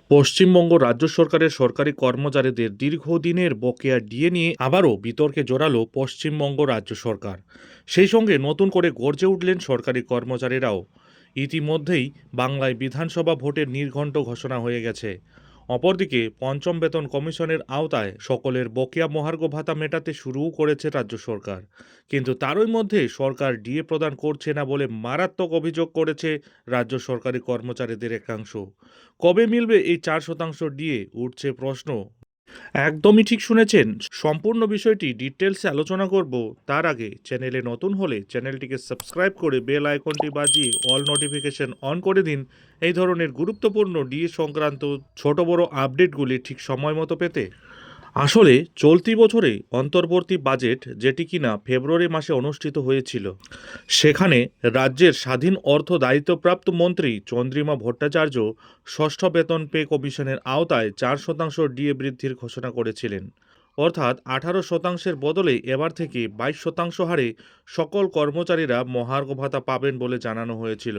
পশ্চিমবঙ্গ রাজ্য সরকারের সরকারি কর্মচারীদের দীর্ঘদিনের বকেয়া ডিএ নিয়ে আবারও বিতর্কে জড়ালো পশ্চিমবঙ্গ রাজ্য সরকার। সেই সঙ্গে নতুন করে গর্জে উঠলেন সরকারি কর্মচারীরাও। ইতিমধ্যেই বাংলায় বিধানসভা ভোটের নির্ঘণ্ট ঘোষণা হয়ে গেছে। অপরদিকে পঞ্চম বেতন কমিশনের আওতায় সকলের বকেয়া মহার্ঘ ভাতা মেটাতে শুরুও করেছে রাজ্য সরকার। কিন্তু তারই মধ্যে সরকার ডিএ প্রদান করছে না বলে মারাত্মক অভিযোগ করেছে রাজ্য সরকারি কর্মচারীদের একাংশ। কবে মিলবে এই 4% ডিএ, উঠছে প্রশ্ন। একদমই ঠিক শুনেছেন, সম্পূর্ণ বিষয়টি ডিটেলসে আলোচনা করব। তার আগে চ্যানেলে নতুন হলে চ্যানেলটিকে সাবস্ক্রাইব করে বেল আইকনটি বাজিয়ে অল নোটিফিকেশন অন করে দিন এই ধরনের গুরুত্বপূর্ণ ডিএ সংক্রান্ত ছোট বড় আপডেটগুলি ঠিক সময় মতো পেতে। আসলে চলতি বছরে অন্তর্বর্তী বাজেট, যেটি কিনা ফেব্রুয়ারি মাসে অনুষ্ঠিত হয়েছিল, সেখানে রাজ্যের স্বাধীন অর্থ দায়িত্বপ্রাপ্ত মন্ত্রী চন্দ্রিমা ভট্টাচার্য ষষ্ঠ বেতন পে কমিশনের আওতায় 4% ডিএ বৃদ্ধির ঘোষণা করেছিলেন। অর্থাৎ 18%-এর বদলে এবার থেকে 22% হারে সকল কর্মচারীরা মহার্ঘ ভাতা পাবেন বলে জানানো হয়েছিল।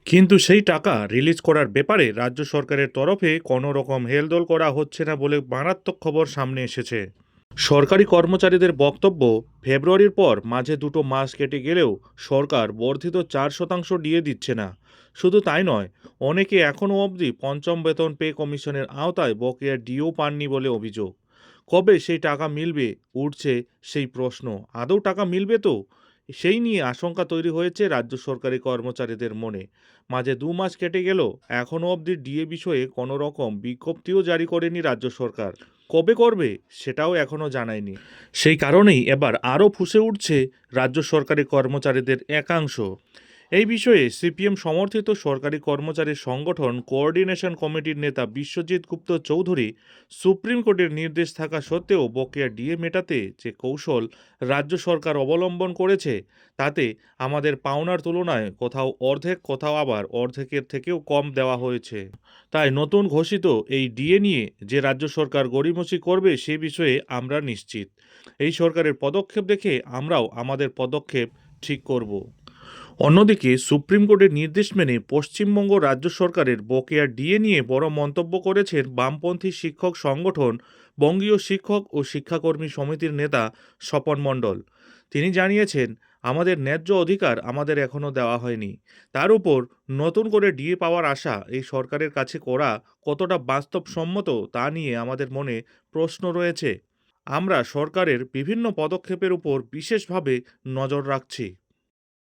কিন্তু সেই টাকা রিলিজ করার ব্যাপারে রাজ্য সরকারের তরফে কোনো রকম হেলদোল করা হচ্ছে না বলে মারাত্মক খবর সামনে এসেছে। সরকারি কর্মচারীদের বক্তব্য, ফেব্রুয়ারির পর মাঝে দুটো মাস কেটে গেলেও সরকার বর্ধিত 4% ডিএ দিচ্ছে না। শুধু তাই নয়, অনেকে এখনও অবধি পঞ্চম বেতন পে কমিশনের আওতায় বকেয়া ডিও পাননি বলে অভিযোগ। কবে সেই টাকা মিলবে, উঠছে সেই প্রশ্ন। আদৌ টাকা মিলবে তো? সেই নিয়ে আশঙ্কা তৈরি হয়েছে রাজ্য সরকারি কর্মচারীদের মনে। মাঝে 2 মাস কেটে গেল, এখনও অবধি ডিএ বিষয়ে কোনো রকম বিজ্ঞপ্তিও জারি করেনি রাজ্য সরকার। কবে করবে সেটাও এখনও জানায়নি। সেই কারণেই এবার আরও ফুঁসে উঠছে রাজ্য সরকারি কর্মচারীদের একাংশ। এই বিষয়ে সিপিএম সমর্থিত সরকারি কর্মচারী সংগঠন কোঅর্ডিনেশন কমিটির নেতা বিশ্বজিৎ গুপ্ত চৌধুরী সুপ্রিম কোর্টের নির্দেশ থাকা সত্ত্বেও বকেয়া ডিএ মেটাতে যে কৌশল রাজ্য সরকার অবলম্বন করেছে, তাতে আমাদের পাওনার তুলনায় কোথাও অর্ধেক, কোথাও আবার অর্ধেকের থেকেও কম দেওয়া হয়েছে। তাই নতুন ঘোষিত এই ডিএ নিয়ে যে রাজ্য সরকার গড়িমসি করবে সে বিষয়ে আমরা নিশ্চিত। এই সরকারের পদক্ষেপ দেখে আমরাও আমাদের পদক্ষেপ ঠিক করব। অন্যদিকে সুপ্রিম কোর্টের নির্দেশ মেনে পশ্চিমবঙ্গ রাজ্য সরকারের বকেয়া ডিএ নিয়ে বড় মন্তব্য করেছেন বামপন্থী শিক্ষক সংগঠন বঙ্গীয় শিক্ষক ও শিক্ষাকর্মী সমিতির নেতা স্বপন মণ্ডল। তিনি জানিয়েছেন, আমাদের ন্যায্য অধিকার আমাদের এখনও দেওয়া হয়নি। তার উপর নতুন করে ডিএ পাওয়ার আশা এই সরকারের কাছে করা কতটা বাস্তবসম্মত তা নিয়ে আমাদের মনে প্রশ্ন রয়েছে। আমরা সরকারের বিভিন্ন পদক্ষেপের উপর বিশেষভাবে নজর রাখছি।